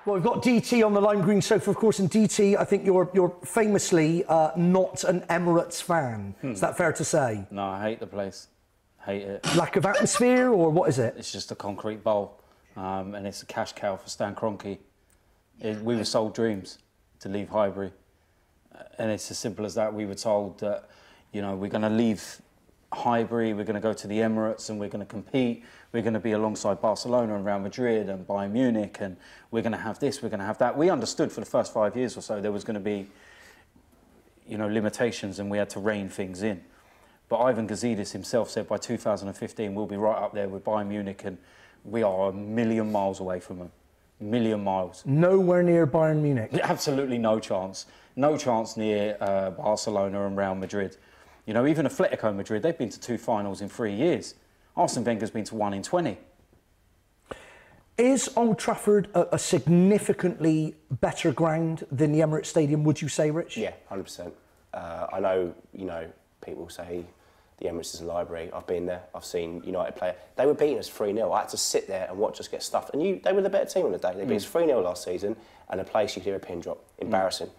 Well, we've got DT on the lime green sofa, of course, and DT, I think you're famously not an Emirates fan. Is that fair to say? No, I hate the place. Hate it. Lack of atmosphere, or what is it? It's just a concrete bowl, and it's a cash cow for Stan Kroenke. We were sold dreams to leave Highbury, and it's as simple as that. We were told that, you know, we're going to leave Highbury, we're going to go to the Emirates and we're going to compete. We're going to be alongside Barcelona and Real Madrid and Bayern Munich, and we're going to have this, we're going to have that. We understood for the first 5 years or so there was going to be, you know, limitations, and we had to rein things in. But Ivan Gazidis himself said by 2015 we'll be right up there with Bayern Munich, and we are a million miles away from them. A million miles. Nowhere near Bayern Munich. Absolutely no chance. No chance near Barcelona and Real Madrid. You know, even Atletico Madrid, they've been to 2 finals in 3 years. Arsene Wenger's been to 1 in 20. Is Old Trafford a significantly better ground than the Emirates Stadium, would you say, Rich? Yeah, 100%. I know, you know, people say the Emirates is a library. I've been there. I've seen United play. They were beating us 3-0. I had to sit there and watch us get stuffed. And they were the better team on the day. They beat us 3-0 last season, and a place you could hear a pin drop. Embarrassing,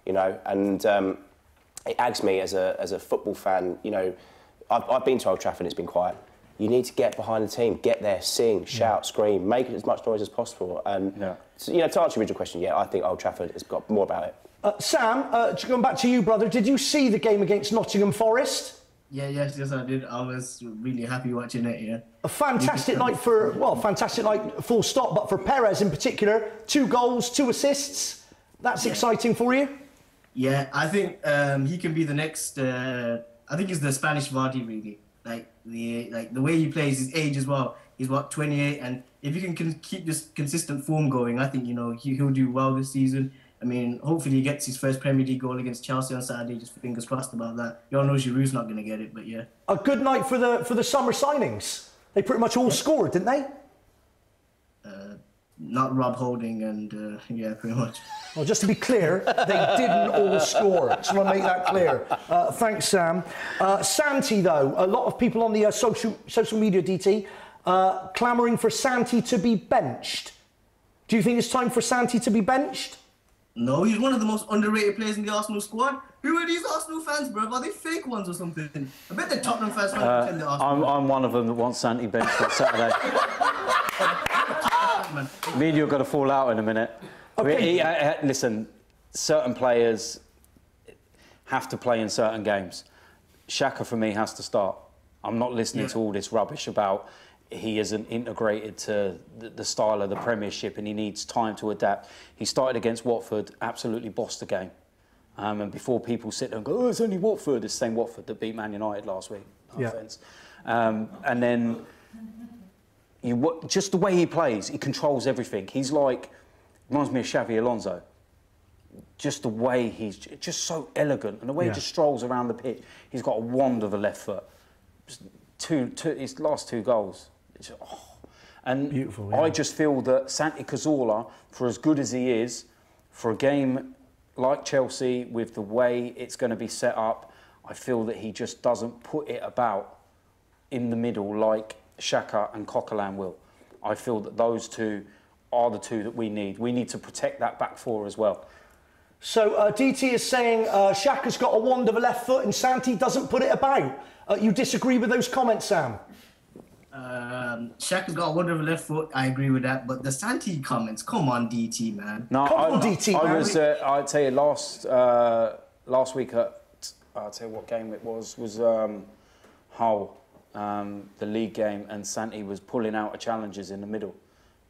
you know. And it aggs me as a football fan. You know, I've been to Old Trafford. It's been quiet. You need to get behind the team, get there, sing, shout, scream, make as much noise as possible. And so, you know, to answer your original question, yeah, I think Old Trafford has got more about it. Sam, going back to you, brother, did you see the game against Nottingham Forest? Yes, I did. I was really happy watching it, yeah. A fantastic night for, well, fantastic night full stop, but for Perez in particular, 2 goals, 2 assists. That's exciting for you? Yeah, I think he can be the next, I think he's the Spanish Vardy, really. Like the way he plays, his age as well. He's, what, 28, and if you can keep this consistent form going, I think, you know, he'll do well this season. I mean, hopefully he gets his first Premier League goal against Chelsea on Saturday. Just fingers crossed about that. You all know Giroud's not going to get it, but yeah. A good night for the summer signings. They pretty much all scored, didn't they? Not Rob Holding and, yeah, pretty much. Well, just to be clear, they didn't all score. Just want to make that clear. Thanks, Sam. Santi, though, a lot of people on the social media, DT, clamouring for Santi to be benched. Do you think it's time for Santi to be benched? No, he's one of the most underrated players in the Arsenal squad. Who are these Arsenal fans, bro? Are they fake ones or something? I bet they're Tottenham fans trying to pretend they're Arsenal. I'm one of them that wants Santi benched on Saturday. Me and you are going to fall out in a minute. Okay. Listen, certain players have to play in certain games. Xhaka, for me, has to start. I'm not listening to all this rubbish about he isn't integrated to the style of the Premiership and he needs time to adapt. He started against Watford, absolutely bossed the game. And before people sit there and go, oh, it's only Watford, it's the same Watford that beat Man United last week. No offence. And then just the way he plays, he controls everything. He's like, reminds me of Xavi Alonso. Just the way he's just so elegant, and the way he just strolls around the pitch. He's got a wand of a left foot. His last 2 goals. And beautiful, I just feel that Santi Cazorla, for as good as he is, for a game like Chelsea, with the way it's going to be set up, I feel that he just doesn't put it about in the middle like Xhaka and Coquelin will. I feel that those 2 are the 2 that we need. We need to protect that back 4 as well. So DT is saying Xhaka's got a wand of a left foot and Santi doesn't put it about. You disagree with those comments, Sam? Xhaka's got a wand of a left foot. I agree with that. But the Santi comments, come on, DT, man. No, come on, DT, man. I'd tell you last week I'll tell you what game it was Hull, the league game, and Santi was pulling out of challenges in the middle,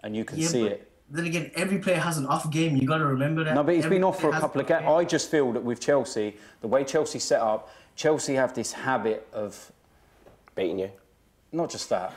and you can see it. Then again, every player has an off game. You got to remember that. No, but he's been off for a couple of games. I just feel that with Chelsea, the way Chelsea set up, Chelsea have this habit of beating you. Not just that.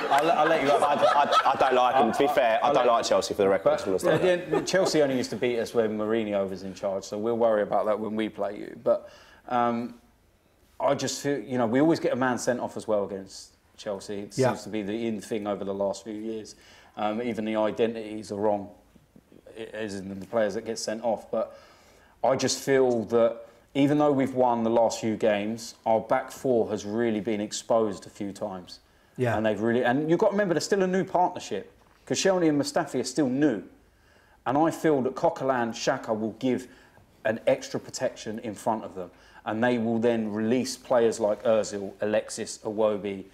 I'll let you have. I don't like them. To be fair, I don't like Chelsea, for the record. Chelsea only used to beat us when Mourinho was in charge, so we'll worry about that when we play you. But I just feel, you know, we always get a man sent off as well against Chelsea. It seems to be the in thing over the last few years. Even the identities are wrong, as in the players that get sent off. But I just feel that even though we've won the last few games, our back 4 has really been exposed a few times. Yeah. And they've really, and you've got to remember, there's still a new partnership. Koscielny and Mustafi are still new. And I feel that Coquelin, Xhaka will give an extra protection in front of them. And they will then release players like Ozil, Alexis, Iwobi,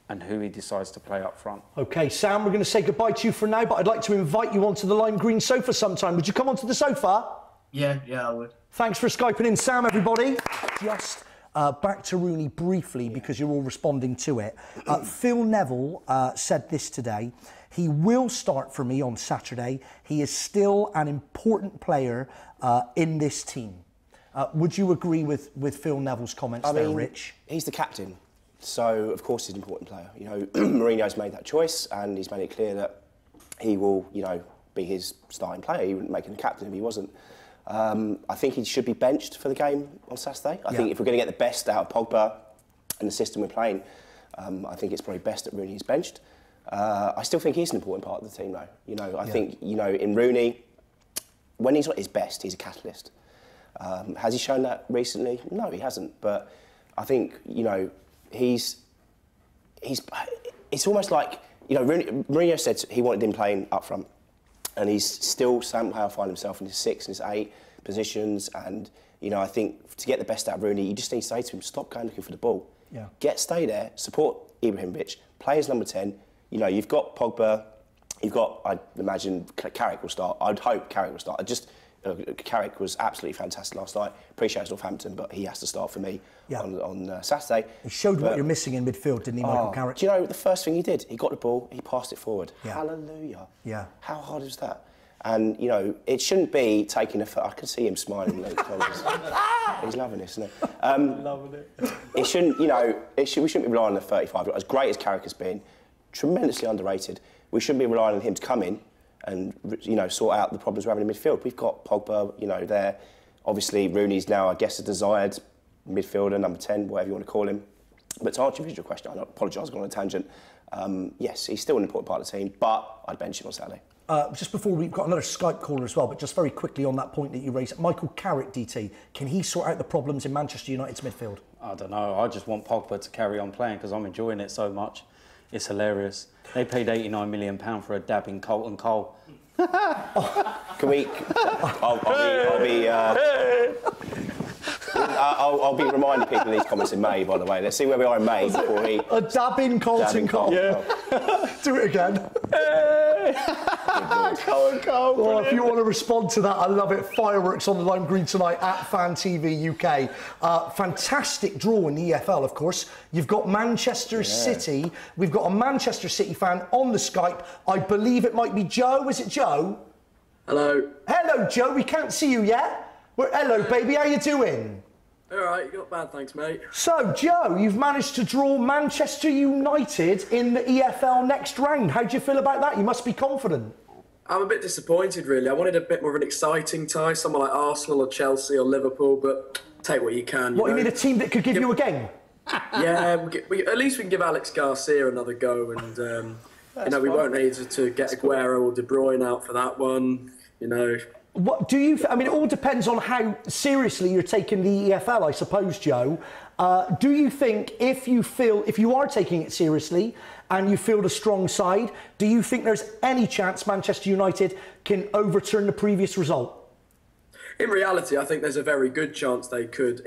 and who he decides to play up front. OK, Sam, we're going to say goodbye to you for now, but I'd like to invite you onto the lime green sofa sometime. Would you come onto the sofa? Yeah, I would. Thanks for Skyping in, Sam, everybody. Just back to Rooney briefly, because you're all responding to it. Phil Neville said this today. He will start for me on Saturday. He is still an important player in this team. Would you agree with Phil Neville's comments Rich? He's the captain, so of course he's an important player. You know, Mourinho's made that choice, and he's made it clear that he will, you know, be his starting player. He wouldn't make him captain if he wasn't. I think he should be benched for the game on Saturday. I think if we're going to get the best out of Pogba and the system we're playing, I think it's probably best that Rooney is benched. I still think he's an important part of the team, though. You know, I think, you know, in Rooney, when he's not his best, he's a catalyst. Has he shown that recently? No, he hasn't. But I think, you know, it's almost like, you know, Mourinho said he wanted him playing up front, and he's still somehow find himself in his 6 and his 8 positions. And, you know, I think to get the best out of Rooney, you just need to say to him, stop going looking for the ball. Stay there, support Ibrahimovic, play as number 10. You know, you've got Pogba, you've got, I'd imagine Carrick will start. I'd hope Carrick will start. Carrick was absolutely fantastic last night. Appreciate Northampton, but he has to start for me on Saturday. He showed what you're missing in midfield, didn't he, Michael Carrick? Do you know, the first thing he did, he got the ball, he passed it forward. Hallelujah. Yeah. How hard is that? And, you know, it shouldn't be taking I can see him smiling. He's loving this, isn't he? Loving it. It shouldn't, you know, we shouldn't be relying on the 35. As great as Carrick has been, tremendously underrated, we shouldn't be relying on him to come in and, you know, sort out the problems we're having in midfield. We've got Pogba, you know, there. Obviously, Rooney's now, I guess, a desired midfielder, number 10, whatever you want to call him. But to answer your question, I apologise, I've gone on a tangent. Yes, he's still an important part of the team, but I'd bench him on Saturday. Just before, we've got another Skype caller as well, but just very quickly on that point that you raised, Michael Carrick, DT, can he sort out the problems in Manchester United's midfield? I don't know. I just want Pogba to carry on playing because I'm enjoying it so much. It's hilarious. They paid £89 million for a dab in Colton Cole. Can we? I'll be reminding people of these comments in May, by the way. Let's see where we are in May before he... A dab in Colton Cole. Yeah. Do it again. Colton Cole. Well, if you want to respond to that, I love it. Fireworks on the lime green tonight at FANTV UK. Fantastic draw in the EFL, of course. You've got Manchester City. We've got a Manchester City fan on the Skype. I believe it might be Joe. Is it Joe? Hello. Hello, Joe. We can't see you yet. Hello, baby. How you doing? All right, not bad, thanks, mate. So, Joe, you've managed to draw Manchester United in the EFL next round. How do you feel about that? You must be confident. I'm a bit disappointed, really. I wanted a bit more of an exciting tie, someone like Arsenal or Chelsea or Liverpool, but take what you can. You mean a team that could give you a game? Yeah, at least we can give Alex Garcia another go, and you know, we won't need to get Aguero or De Bruyne out for that one. You know. What do you? I mean, it all depends on how seriously you're taking the EFL, I suppose, Joe. Do you think if you are taking it seriously and you field a strong side, do you think there's any chance Manchester United can overturn the previous result? In reality, I think there's a very good chance they could.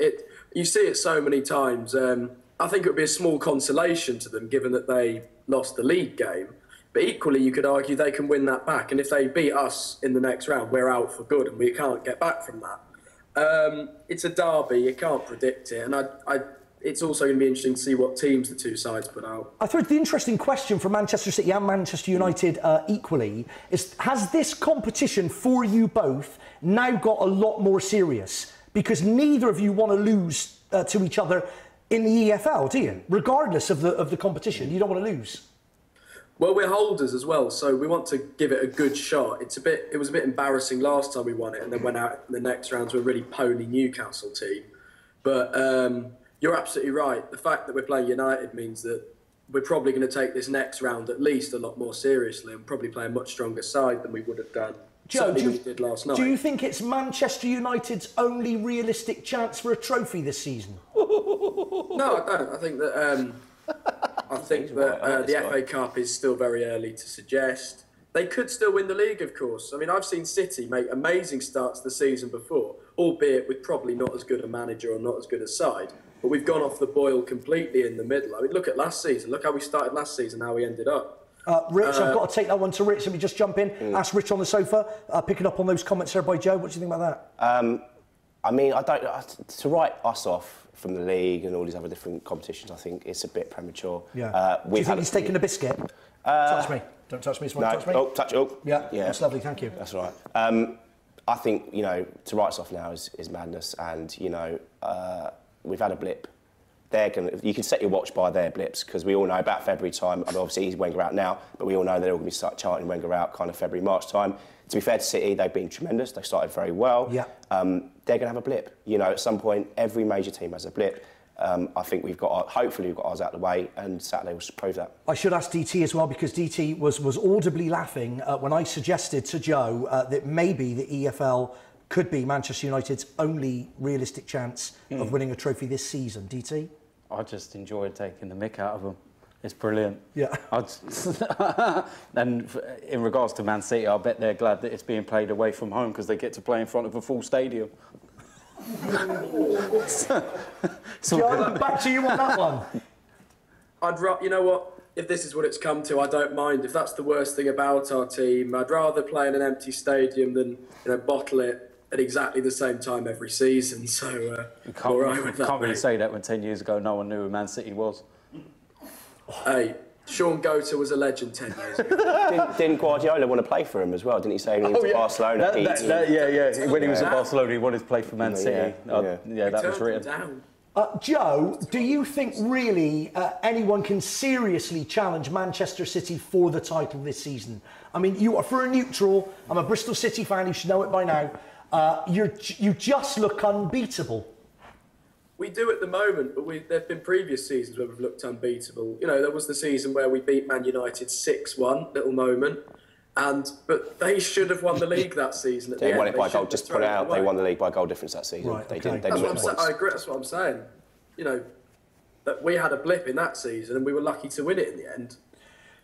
You see it so many times. I think it would be a small consolation to them, given that they lost the league game. But equally, you could argue they can win that back. And if they beat us in the next round, we're out for good and we can't get back from that. It's a derby, you can't predict it. And it's also going to be interesting to see what teams the two sides put out. I thought the interesting question for Manchester City and Manchester United equally is, has this competition for you both now got a lot more serious? Because neither of you want to lose to each other in the EFL, do you? Regardless of the competition, you don't want to lose. Well, we're holders as well, so we want to give it a good shot. It was a bit embarrassing last time we won it, and then went out in the next round to a really pony Newcastle team. But you're absolutely right. The fact that we're playing United means that we're probably going to take this next round at least a lot more seriously and probably play a much stronger side than we would have done. Joe, we did last night. Do you think it's Manchester United's only realistic chance for a trophy this season? No, I don't. I think that. The FA Cup is still very early to suggest. They could still win the league, of course. I mean, I've seen City make amazing starts the season before, albeit with probably not as good a manager or not as good a side. But we've gone off the boil completely in the middle. I mean, look at last season. Look how we started last season, how we ended up. Rich, I've got to take that one to Rich. Let me just jump in. Ask Rich on the sofa, picking up on those comments there by Joe. What do you think about that? I mean, to write us off from the league and all these other different competitions, I think it's a bit premature. Yeah. Do you think he's taking a biscuit? Touch me. Don't touch me. Someone touch me. Oh, touch. Oh. Yeah. That's lovely. Thank you. That's all right. I think, you know, to write us off now is madness, and, you know, we've had a blip. You can set your watch by their blips, because we all know about February time. I mean, obviously he's Wenger out now, but we all know they're all going to be chanting Wenger out kind of February, March time. To be fair to City, they've been tremendous. They started very well. Yeah. They're going to have a blip. You know, at some point, every major team has a blip. I think hopefully we've got ours out of the way, and Saturday will prove that. I should ask DT as well, because DT was audibly laughing when I suggested to Joe that maybe the EFL could be Manchester United's only realistic chance of winning a trophy this season. DT? I just enjoyed taking the mick out of them. It's brilliant. Yeah. And in regards to Man City, I bet they're glad that it's being played away from home, because they get to play in front of a full stadium. Joe, back to you on that one. You know what? If this is what it's come to, I don't mind. If that's the worst thing about our team, I'd rather play in an empty stadium than, you know, bottle it at exactly the same time every season. So you can't really say that when 10 years ago no one knew who Man City was. Hey, Sean Gota was a legend 10 years ago. Didn't Guardiola want to play for him as well? Didn't he say when he was at Barcelona? When he was at Barcelona, he wanted to play for Man City. Yeah, that was written. Down. Joe, do you think really anyone can seriously challenge Manchester City for the title this season? I mean, you are, for a neutral, I'm a Bristol City fan, you should know it by now, you just look unbeatable. We do at the moment, but there have been previous seasons where we've looked unbeatable. You know, there was the season where we beat Man United 6-1, little moment. But they should have won the league that season. They won it by goal. Just to put it out, they won the league by goal difference that season. Right, they okay. didn't. They didn't win points. I agree. That's what I'm saying. You know, that we had a blip in that season, and we were lucky to win it in the end.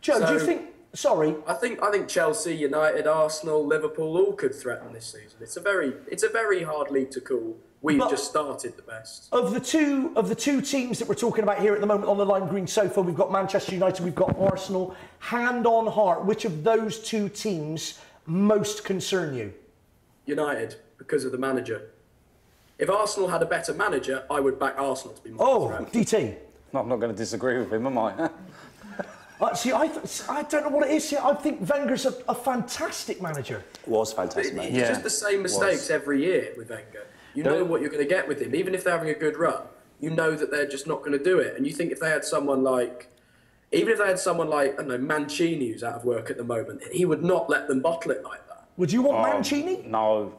Joe, do you think? Sorry. I think Chelsea, United, Arsenal, Liverpool all could threaten this season. It's a very hard league to call. We've just started the best. Of the two teams that we're talking about here at the moment on the lime green sofa, we've got Manchester United, we've got Arsenal. Hand on heart, which of those two teams most concern you? United, because of the manager. If Arsenal had a better manager, I would back Arsenal to be more threat. DT. I'm not going to disagree with him, am I? See, I don't know what it is. I think Wenger's a fantastic manager. Was fantastic. It's just the same mistakes every year with Wenger. You know what you're going to get with him. Even if they're having a good run, you know that they're just not going to do it. And you think if they had someone like, I don't know, Mancini, who's out of work at the moment, he would not let them bottle it like that. Would you want Mancini? No.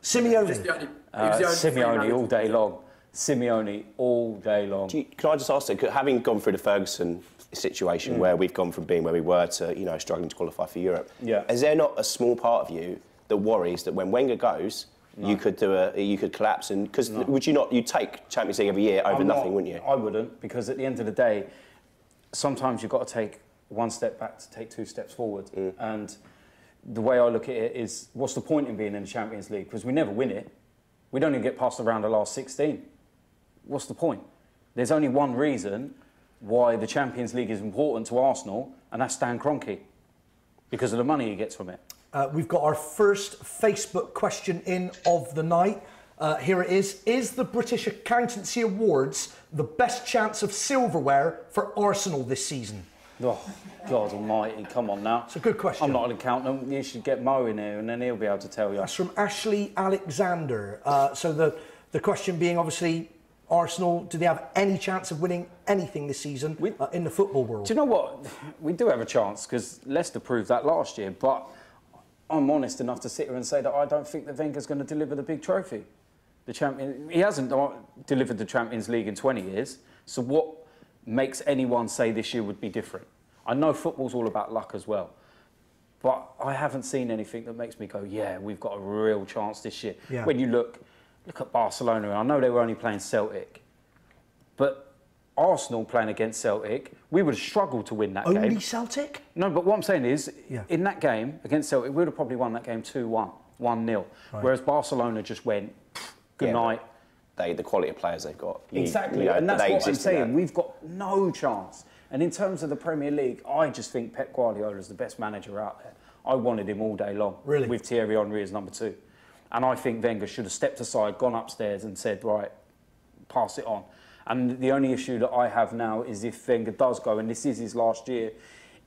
Simeone? Simeone all day long. Simeone all day long. Can I just ask, having gone through the Ferguson situation where we've gone from being where we were to, you know, struggling to qualify for Europe, is there not a small part of you that worries that when Wenger goes, you could collapse? And because you'd take Champions League every year over nothing, wouldn't you? I wouldn't, because at the end of the day, sometimes you've got to take one step back to take two steps forward. And the way I look at it is, what's the point in being in the Champions League? Because we never win it. We don't even get past the round of last 16. What's the point? There's only one reason why the Champions League is important to Arsenal, and that's Stan Kroenke, because of the money he gets from it. We've got our first Facebook question in of the night. Here it is. Is the British Accountancy Awards the best chance of silverware for Arsenal this season? Oh, God almighty, come on now. It's a good question. I'm not an accountant. You should get Mo in here and then he'll be able to tell you. That's from Ashley Alexander. So the question being, obviously, Arsenal, do they have any chance of winning anything this season in the football world? Do you know what? We do have a chance, because Leicester proved that last year, but I'm honest enough to sit here and say that I don't think that Wenger's going to deliver the big trophy. He hasn't delivered the Champions League in 20 years, so what makes anyone say this year would be different? I know football's all about luck as well, but I haven't seen anything that makes me go, yeah, we've got a real chance this year. Yeah. When you look at Barcelona, I know they were only playing Celtic, but Arsenal playing against Celtic we would have struggled to win that game. Only Celtic? No, but what I'm saying is, Yeah. in that game against Celtic, we would have probably won that game 2-1, 1-0. Whereas Barcelona just went, good night. The quality of players they've got. Exactly, and that's what I'm saying. We've got no chance. And in terms of the Premier League, I just think Pep Guardiola is the best manager out there. I wanted him all day long. Really? With Thierry Henry as number 2. And I think Wenger should have stepped aside, gone upstairs and said, right, pass it on. And the only issue that I have now is if Wenger does go, and this is his last year,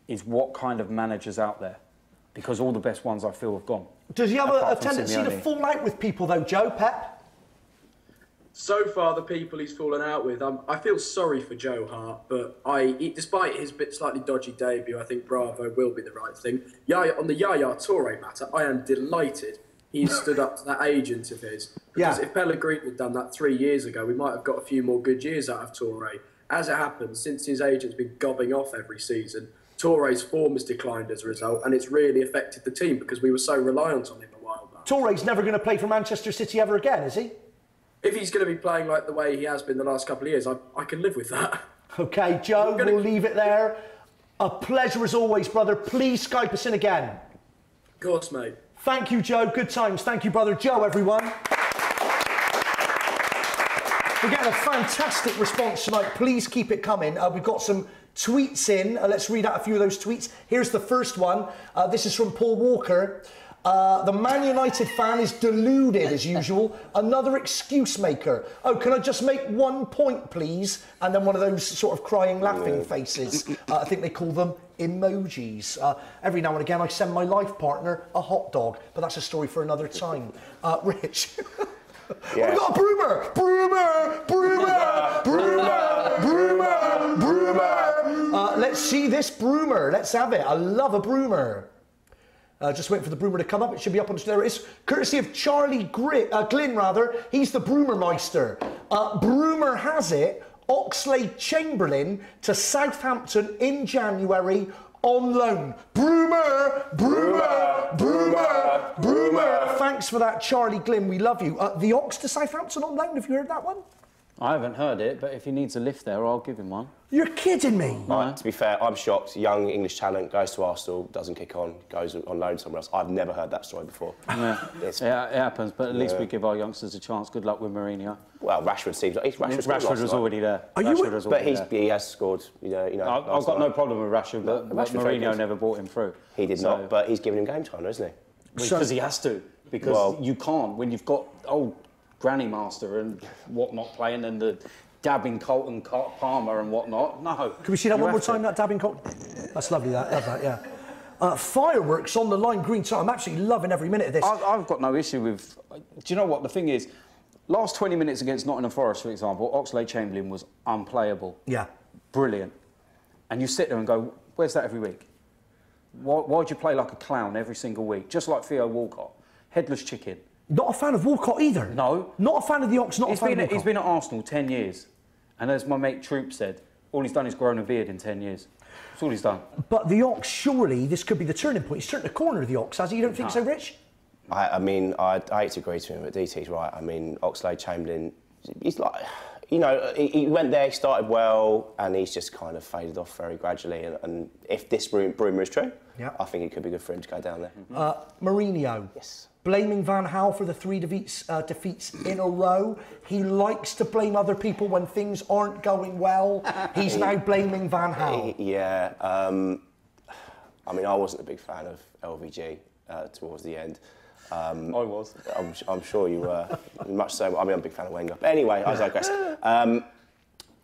is what kind of manager's out there? Because all the best ones I feel have gone. Does he have a Apart from tendency to Simeone. fall out with people, though, Joe, Pep? So far, the people he's fallen out with, I feel sorry for Joe Hart, but despite his slightly dodgy debut, I think Bravo will be the right thing. On the Yaya Toure matter, I am delighted he's stood up to that agent of his. Because if Pellegrini had done that 3 years ago, we might have got a few more good years out of Toure. As it happens, since his agent's been gobbing off every season, Toure's form has declined as a result, and it's really affected the team because we were so reliant on him a while back. Toure's never going to play for Manchester City ever again, is he? If he's going to be playing like the way he has been the last couple of years, I can live with that. OK, Joe, we'll leave it there. A pleasure as always, brother. Please Skype us in again. Of course, mate. Thank you, Joe. Good times. Thank you, brother Joe, everyone. We're getting a fantastic response tonight. Please keep it coming. We've got some tweets in. Let's read out a few of those tweets. Here's the first one. This is from Paul Walker. The Man United fan is deluded as usual. Another excuse maker. Oh, can I just make 1 point, please? And then one of those sort of crying, laughing faces. I think they call them emojis. Every now and again, I send my life partner a hot dog, but that's a story for another time. Rich. Yeah. We've got a broomer! Broomer! Broomer! Broomer! Broomer! Broomer! Let's see this broomer. Let's have it. I love a broomer. Just waiting for the broomer to come up. It should be up on there. It's courtesy of Charlie Glynn, rather. He's the Broomermeister. Broomer has it. Oxlade-Chamberlain to Southampton in January on loan. Broomer! Broomer! Broomer! Broomer! Thanks for that, Charlie Glynn. We love you. The Ox to Southampton on loan. Have you heard that one? I haven't heard it, but if he needs a lift there, I'll give him one. You're kidding me. Right, to be fair, I'm shocked. Young English talent goes to Arsenal, doesn't kick on, goes on loan somewhere else. I've never heard that story before. Yeah, it happens, but at least we give our youngsters a chance. Good luck with Mourinho. Well, Rashford seems like Rashford was already there. But he has scored. You know, I've got no problem with Rashford, but Mourinho never brought him through. He did not, but he's given him game time, isn't he? Because he has to. Because you can't when you've got old Granny Master and whatnot playing and the dabbing Colton Palmer and whatnot. No. Can we see that one more time, that dabbing Colton? That's lovely, that. Love that, yeah. Fireworks on the line, green time. I'm absolutely loving every minute of this. I've got no issue with... Do you know what? The thing is, last 20 minutes against Nottingham Forest, for example, Oxlade-Chamberlain was unplayable. Yeah. Brilliant. And you sit there and go, where's that every week? Why'd you play like a clown every single week? Just like Theo Walcott. Headless chicken. Not a fan of Walcott either. No. Not a fan of the Ox, not a fan of Walcott. He's been at Arsenal 10 years. And as my mate Troop said, all he's done is grown a beard in 10 years. That's all he's done. But the Ox, surely, this could be the turning point. He's turned the corner of the Ox, has he? You don't think so, Rich? I mean, I hate to agree to him, but DT's right. I mean, Oxlade-Chamberlain, he's like... You know, he went there, he started well, and he's just kind of faded off very gradually. And if this rumour is true, I think it could be good for him to go down there. Mourinho. Yes. Blaming Van Gaal for the 3 defeats in a row. He likes to blame other people when things aren't going well. He's now blaming Van Gaal. Yeah. I mean, I wasn't a big fan of LVG towards the end. I was. I'm sure you were. Much so. I mean, I'm a big fan of Wenger. But anyway, I digress.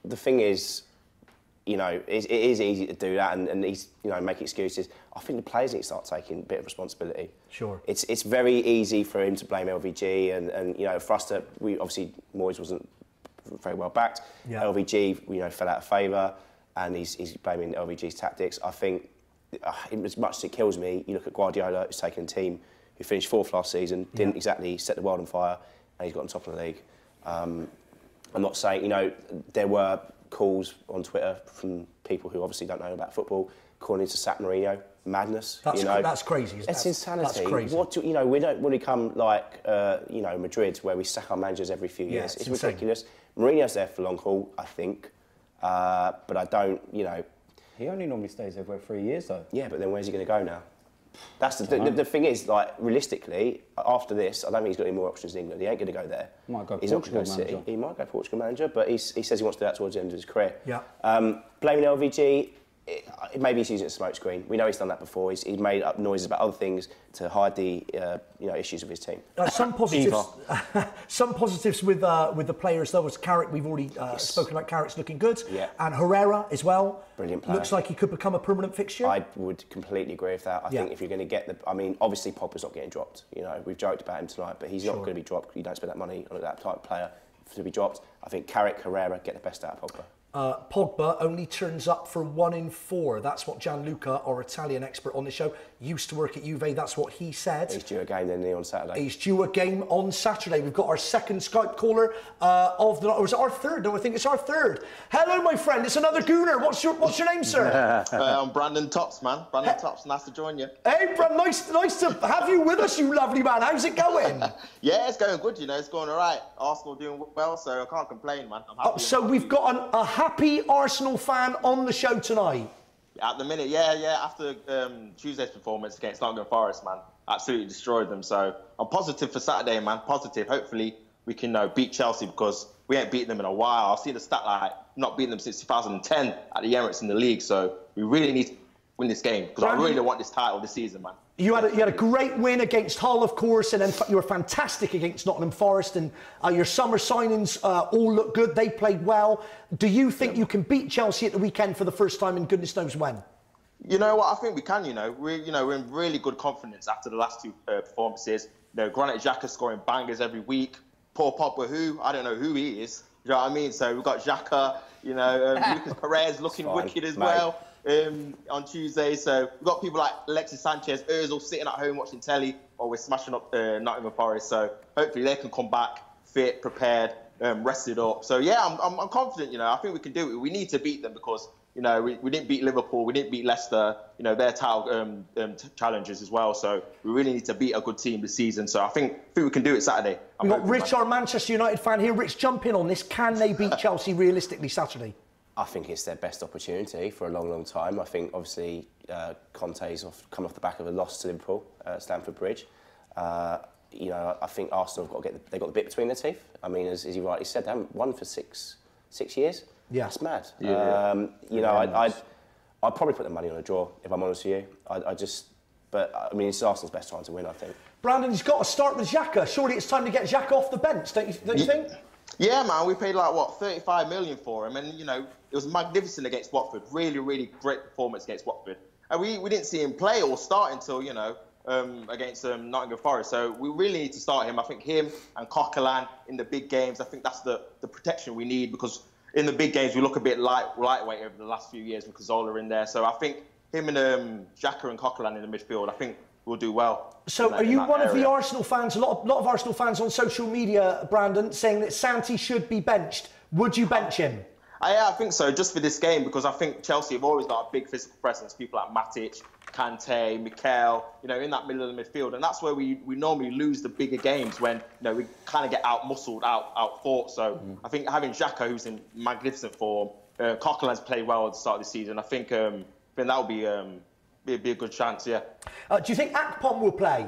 The thing is, you know, it is easy to do that and he's, you know, make excuses. I think the players need to start taking a bit of responsibility. Sure. It's very easy for him to blame LVG and you know, for us to, obviously Moyes wasn't very well backed. Yeah. LVG, you know, fell out of favour and he's blaming LVG's tactics. I think, as much as it kills me, you look at Guardiola, who's taken a team who finished 4th last season, didn't exactly set the world on fire, and he's got on top of the league. I'm not saying, you know, there were calls on Twitter from people who obviously don't know about football, calling to sack Mourinho. Madness. That's, you know? That's crazy. It's insanity. That's crazy. You know, we don't want to become like, you know, Madrid, where we sack our managers every few years. It's ridiculous. Mourinho's there for long haul, I think, but I don't, you know, He only normally stays there for 3 years, though. Yeah, but then where's he going to go now? That's the thing is, like, realistically, after this, I don't think he's got any more options in England. He ain't going to go there. Might go he's Portugal not going to manager. City. He might go Portugal manager, but he says he wants to do that towards the end of his career. Yeah. Blaming LVG, maybe he's using a smokescreen. We know he's done that before. He's made up noises about other things to hide the issues of his team. Some positives, some positives with the players though was Carrick. We've already spoken about Carrick's looking good, and Herrera as well. Brilliant player. Looks like he could become a permanent fixture. I would completely agree with that. I think if you're going to get I mean, obviously Pogba's not getting dropped. You know, we've joked about him tonight, but he's not going to be dropped. You don't spend that money on that type of player to be dropped. I think Carrick, Herrera get the best out of Pogba. Pogba only turns up for 1 in 4. That's what Gianluca, our Italian expert on the show, used to work at Juve. That's what he said. He's due a game then on Saturday. He's due a game on Saturday. We've got our second Skype caller of the night. Or is it our third? No, I think it's our third. Hello, my friend. It's another Gooner. What's your name, sir? I'm Brandon Tops, man. Brandon Tops. Nice to join you. Hey, Brad. Nice to have you with us, you lovely man. How's it going? Yeah, it's going good. You know, it's going all right. Arsenal doing well, so I can't complain, man. I'm happy. So we've got a happy Arsenal fan on the show tonight. At the minute, yeah. After Tuesday's performance against Nottingham Forest, man, absolutely destroyed them. So I'm positive for Saturday, man. Positive. Hopefully we can beat Chelsea because we ain't beaten them in a while. I've seen the stat like not beating them since 2010 at the Emirates in the league. So we really need to win this game because I really want this title this season, man. You had a great win against Hull, of course, and then you were fantastic against Nottingham Forest, and your summer signings all look good. They played well. Do you think you can beat Chelsea at the weekend for the first time in goodness knows when? You know what? I think we can. We're in really good confidence after the last two performances. Granit Xhaka scoring bangers every week. Poor Pogba, I don't know who he is. You know what I mean? So we've got Xhaka. Lucas Perez looking wicked as well. On Tuesday, so we've got people like Alexis Sanchez, Ozil sitting at home watching telly, or we're smashing up Nottingham Forest. So hopefully they can come back fit, prepared, rested up. So yeah, I'm confident. I think we can do it. We need to beat them because we didn't beat Liverpool, we didn't beat Leicester. Their title challenges as well. So we really need to beat a good team this season. So I think we can do it Saturday. We've got Rich, our Manchester United fan here. Rich, jump in on this. Can they beat Chelsea realistically Saturday? I think it's their best opportunity for a long, long time. I think, obviously, Conte's come off the back of a loss to Liverpool at Stamford Bridge. I think Arsenal have got to they've got the bit between their teeth. I mean, as you rightly said, they haven't won for six years. Yeah. That's mad. Yeah. I'd probably put the money on a draw, if I'm honest with you. But it's Arsenal's best time to win, I think. Brandon, he's got to start with Xhaka. Surely it's time to get Xhaka off the bench, don't you think? Yeah, man, we paid 35 million for him, and it was magnificent against Watford. Really, really great performance against Watford. And we didn't see him play or start until against Nottingham Forest. So we really need to start him. I think him and Coquelin in the big games. I think that's the protection we need because in the big games we look a bit lightweight over the last few years with Cazorla in there. So I think him and Xhaka and Coquelin in the midfield. I think we'll do well. So are you one of the Arsenal fans, a lot of Arsenal fans on social media, Brandon, saying that Santi should be benched? Would you bench him? I think so, just for this game, because I think Chelsea have always got a big physical presence. People like Matic, Kante, Mikel, in that middle of the midfield. And that's where we normally lose the bigger games when, we kind of get out-muscled, out-fought. So I think having Xhaka, who's in magnificent form, Coquelin's played well at the start of the season. I think that will be a good chance, yeah. Do you think Akpom will play?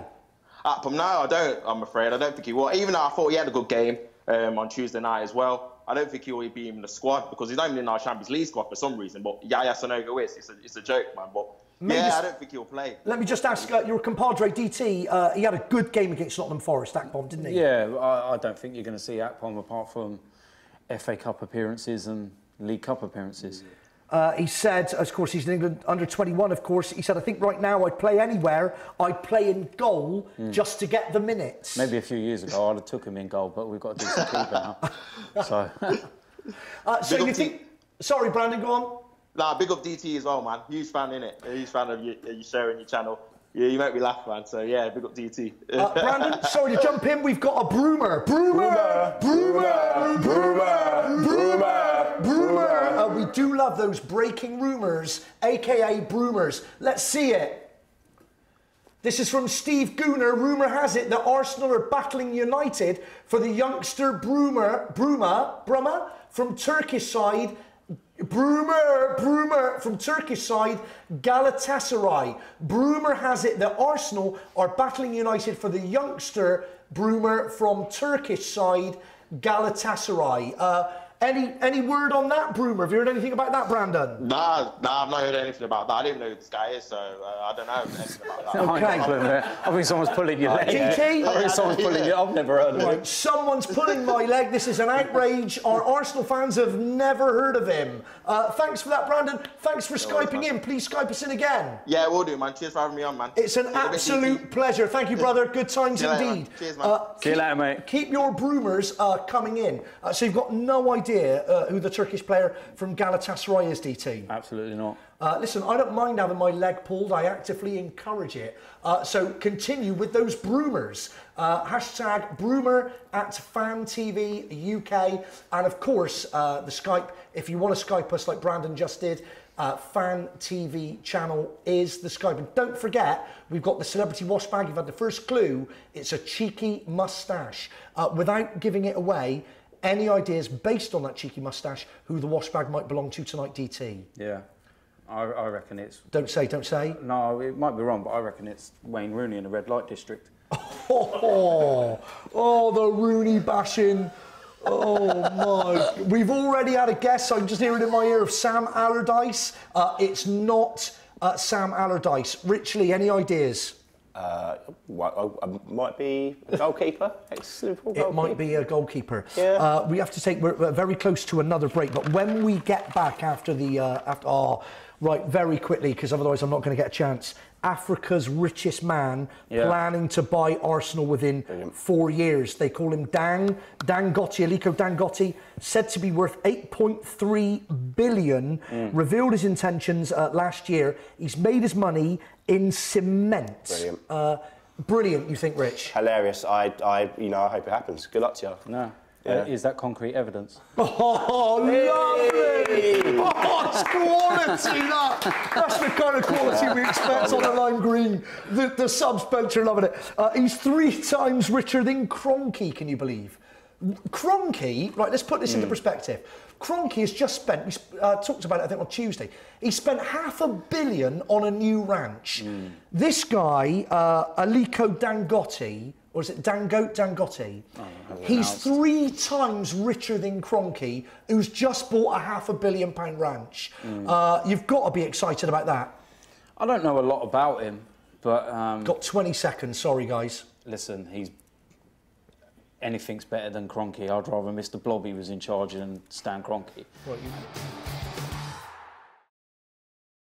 Akpom, no, I don't, I'm afraid. I don't think he will. Even though I thought he had a good game on Tuesday night as well, I don't think he will be in the squad because he's not even in our Champions League squad for some reason. But Yaya Sanogo is. It's a joke, man. But I don't think he'll play. Let me just ask your compadre DT. He had a good game against Nottingham Forest, Akpom, didn't he? Yeah, I don't think you're going to see Akpom apart from FA Cup appearances and League Cup appearances. He said, of course, he's in England under 21, of course. He said, I think right now I'd play anywhere. I'd play in goal just to get the minutes. Maybe a few years ago I'd have took him in goal, but we've got a decent keeper now. So you think... Sorry, Brandon, go on. Nah, big up DT as well, man. Huge fan, innit? Huge fan of you sharing your channel. Yeah, you make me laugh, man. So, yeah, big up DT. Brandon, sorry to jump in. We've got a Broomer. We do love those breaking rumours, a.k.a. Broomers. Let's see it. This is from Steve Gooner. Rumour has it that Arsenal are battling United for the youngster Bruma from Turkish side, Brumer from Turkish side, Galatasaray. Brumer has it that Arsenal are battling United for the youngster Brumer from Turkish side, Galatasaray. Any word on that, Brumer? Have you heard anything about that, Brandon? Nah, I've not heard anything about that. I don't even know who this guy is, so I don't know anything about that. Okay. I think someone's pulling your leg. GT? I think someone's pulling your... I've never heard of him. Right, someone's pulling my leg. This is an outrage. Our Arsenal fans have never heard of him. Thanks for that, Brandon. Thanks for Skyping in. Please Skype us in again. Yeah, we'll do, man. Cheers for having me on, man. It's an absolute pleasure. Thank you, brother. Good times indeed. Cheers, man. See you later, mate. Keep your Brumers coming in. So you've got no idea who the Turkish player from Galatasaray is, DT? Absolutely not. Listen, I don't mind having my leg pulled. I actively encourage it. So continue with those Brumers. Hashtag Brumer at FANTV UK. And of course, the Skype, if you want to Skype us like Brandon just did, FANTV channel is the Skype. And don't forget, we've got the celebrity wash bag. You've had the first clue. It's a cheeky moustache. Without giving it away, any ideas based on that cheeky moustache who the wash bag might belong to tonight, DT? Yeah, I reckon it's... Don't say. No, it might be wrong, but I reckon it's Wayne Rooney in the red light district. Oh, the Rooney bashing. Oh my. We've already had a guess, I'm just hearing in my ear, of Sam Allardyce. It's not Sam Allardyce. Richley, any ideas? Might be a goalkeeper. Ex-Liverpool goalkeeper. It might be a goalkeeper. Yeah. We have to take. We're very close to another break, but when we get back after the very quickly, because otherwise I'm not going to get a chance. Africa's richest man planning to buy Arsenal within 4 years. They call him Dangote, Aliko Dangote, said to be worth 8.3 billion. Revealed his intentions last year. He's made his money in cement. Brilliant. Brilliant, you think, Rich? Hilarious. I hope it happens. Good luck to you. No. Yeah. Is that concrete evidence? Oh, lovely! Oh, it's quality, that! That's the kind of quality we expect on a lime green. The subs bench are loving it. He's 3 times richer than Kroenke, can you believe? Kroenke, right, let's put this into perspective. Kroenke has just spent, we talked about it, I think, on Tuesday. He spent $500 million on a new ranch. This guy, Aliko Dangote, or is it Dangote? He's 3 times richer than Kroenke, who's just bought a £500 million ranch. You've got to be excited about that. I don't know a lot about him, but... Got 20 seconds, sorry, guys. Listen, anything's better than Kroenke. I'd rather Mr. Blobby was in charge than Stan Kroenke. Right,